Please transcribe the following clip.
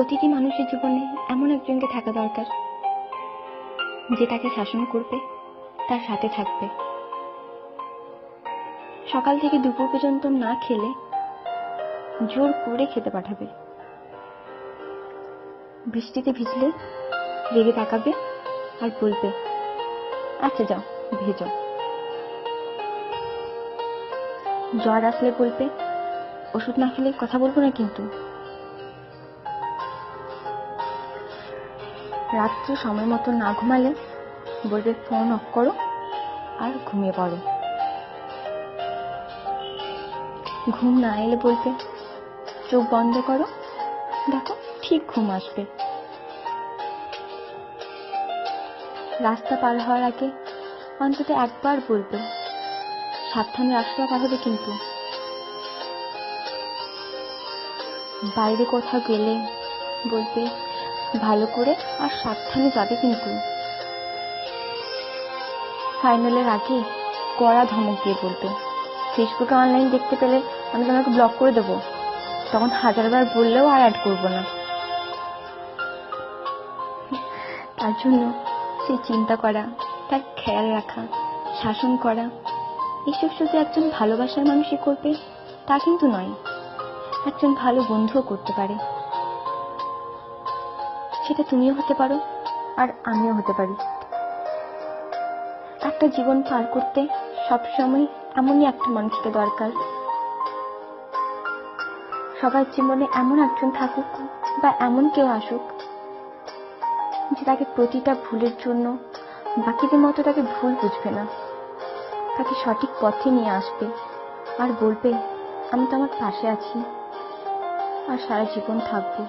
প্রতিটি মানুষের জীবনে এমন একজনকে থাকা দরকার যে তাকে শাসন করবে, তার সাথে থাকবে, সকাল থেকে দুপুর পর্যন্ত না খেলে জোর করে খেতে পাঠাবে, বৃষ্টিতে ভিজলে রেগে তাকাবে আর বলবে আচ্ছা যাও ভেজো, জ্বর আসলে বলবে ওষুধ না খেলে কথা বলবো না কিন্তু, রাত্রে সময় মতো না ঘুমালে বলবে ফোন অফ করো আর ঘুমিয়ে পড়ো, ঘুম না এলে বলবে চোখ বন্ধ করো, দেখো ঠিক ঘুম আসবে, রাস্তা পার হওয়ার আগে অন্তত একবার বলবে সাবধানে রাস্তা পার হবে কিন্তু, বাইরে কোথাও গেলে বলবে ভালো করে আর সাবধানে যাবে কিন্তু, ফাইনালের আগে কড়া ধমক দিয়ে বলবে ফেসবুকে অনলাইন দেখতে পেলে আমি তোমাকে ব্লক করে দেবো, তখন হাজারবার বললেও আর অ্যাড করবো না। তার জন্য সে চিন্তা করা, তার খেয়াল রাখা, শাসন করা, এসব শুধু একজন ভালোবাসার মানুষই করবে তা কিন্তু নয়, একজন ভালো বন্ধুও করতে পারে। সেটা তুমিও হতে পারো আর আমিও হতে পারি। একটা জীবন পার করতে সবসময় এমনই একটা মানুষকে দরকার। সবার জীবনে এমন একজন থাকুক বা এমন কেউ আসুক যে তাকে প্রতিটা ভুলের জন্য বাকিদের মতো তাকে ভুল বুঝবে না, তাকে সঠিক পথে নিয়ে আসবে আর বলবে আমি তোমার পাশে আছি আর সারা জীবন থাকবো।